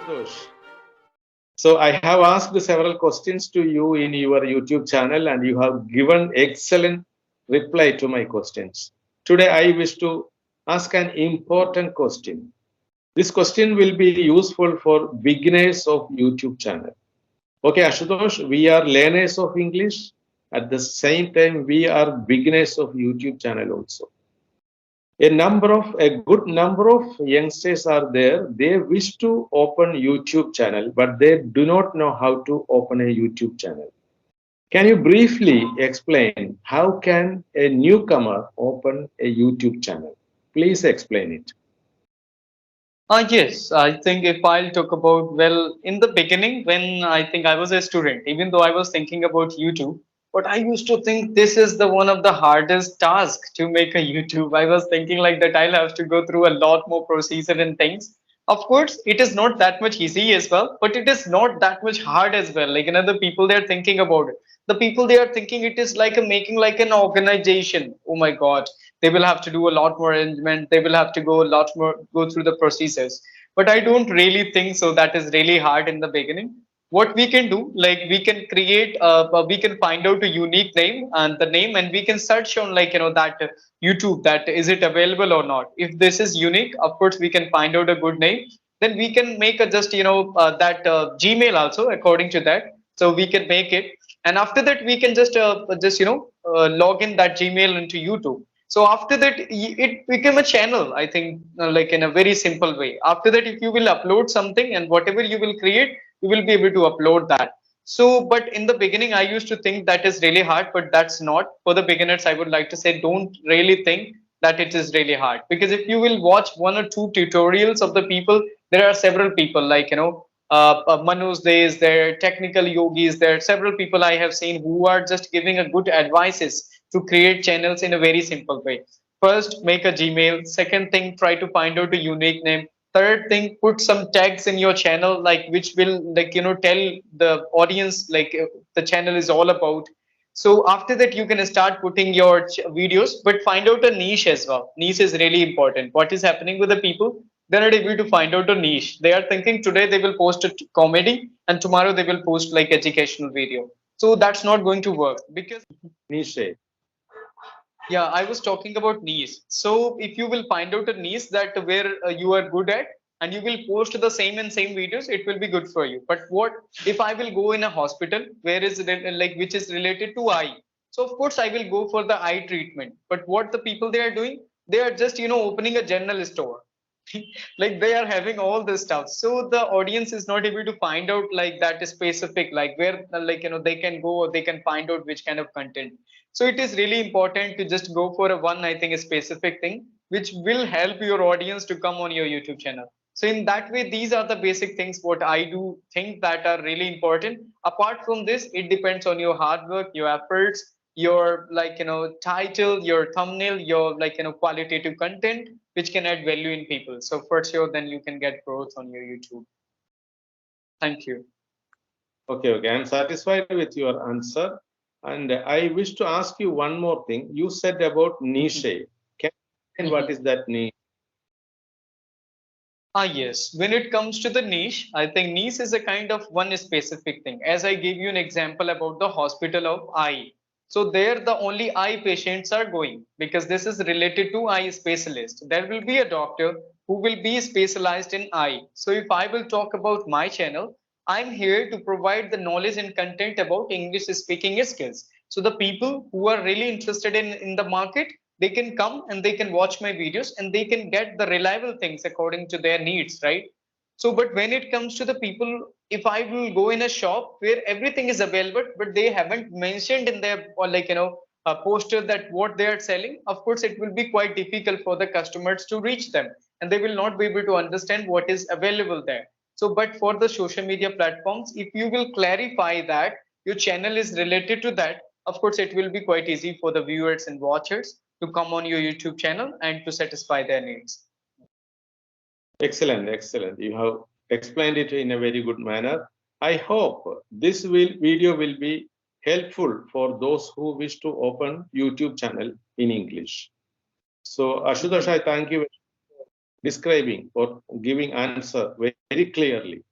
Ashutosh. So I have asked several questions to you in your YouTube channel and you have given excellent reply to my questions. Today I wish to ask an important question. This question will be useful for beginners of YouTube channel. Okay, Ashutosh, we are learners of English. At the same time, we are beginners of YouTube channel also. A good number of youngsters are there. They wish to open YouTube channel, but they do not know how to open a YouTube channel. Can you briefly explain how can a newcomer open a YouTube channel? Please explain it. Yes, I think if I'll talk about, well, in the beginning, when I think I was a student, even though I was thinking about YouTube, but I used to think this is the one of the hardest tasks to make a YouTube. I was thinking like that I'll have to go through a lot more procedure and things. Of course, it is not that much easy as well, but it is not that much hard as well. Like another people they're thinking about it. The people they are thinking it is like a making like an organization. Oh my God, they will have to do a lot more arrangement. They will have to go a lot more go through the processes. But I don't really think so. That is really hard in the beginning. What we can do, like we can create, we can find out a unique name and the name, and we can search on like that YouTube that is it available or not. If this is unique, of course we can find out a good name. Then we can make a just that Gmail also according to that. So we can make it, and after that we can just log in that Gmail into YouTube. So after that it became a channel, I think, like in a very simple way. After that, if you will upload something and whatever you will create, you will be able to upload that. So but in the beginning I used to think that is really hard, but that's not. For the beginners I would like to say, don't really think that it is really hard, because if you will watch one or two tutorials of the people, there are several people like Manu's days, there technical yogis, there are several people I have seen who are just giving a good advices to create channels in a very simple way. First, make a Gmail. Second thing, try to find out a unique name. Third thing, put some tags in your channel, like which will tell the audience the channel is all about. So after that, you can start putting your videos, but find out a niche as well. Niche is really important. What is happening with the people? They're not able to find out a niche. They are thinking today they will post a comedy and tomorrow they will post like educational video. So that's not going to work because Niche. yeah, I was talking about niche. So if you will find out a niche that where you are good at and you will post the same and same videos, it will be good for you. But what if I will go in a hospital where is it like which is related to eye? So of course I will go for the eye treatment. But what the people they are doing, they are just opening a general store. Like they are having all this stuff, so the audience is not able to find out like that specific, like where they can go or they can find out which kind of content. So it is really important to just go for a one, I think, a specific thing which will help your audience to come on your YouTube channel. So in that way, these are the basic things what I do think that are really important. Apart from this, it depends on your hard work, your efforts, your title, your thumbnail, your qualitative content which can add value in people. So for sure, then you can get growth on your YouTube. Thank you. Okay. I'm satisfied with your answer. And I wish to ask you one more thing. You said about niche. Can you explain what is that niche? Yes. When it comes to the niche, I think niche is a kind of one specific thing. As I gave you an example about the hospital of eye. So there the only eye patients are going because this is related to eye specialist. There will be a doctor who will be specialized in eye. So if I will talk about my channel, I'm here to provide the knowledge and content about English speaking skills. So the people who are really interested in the market, they can come and they can watch my videos and they can get the reliable things according to their needs, right? So but when it comes to the people, if I will go in a shop where everything is available but they haven't mentioned in their or a poster that what they are selling, of course it will be quite difficult for the customers to reach them and they will not be able to understand what is available there. So but for the social media platforms, if you will clarify that your channel is related to that, of course it will be quite easy for the viewers and watchers to come on your YouTube channel and to satisfy their needs. Excellent. You have explained it in a very good manner. I hope video will be helpful for those who wish to open YouTube channel in English. So Ashutosh, I thank you for describing or giving answer very clearly.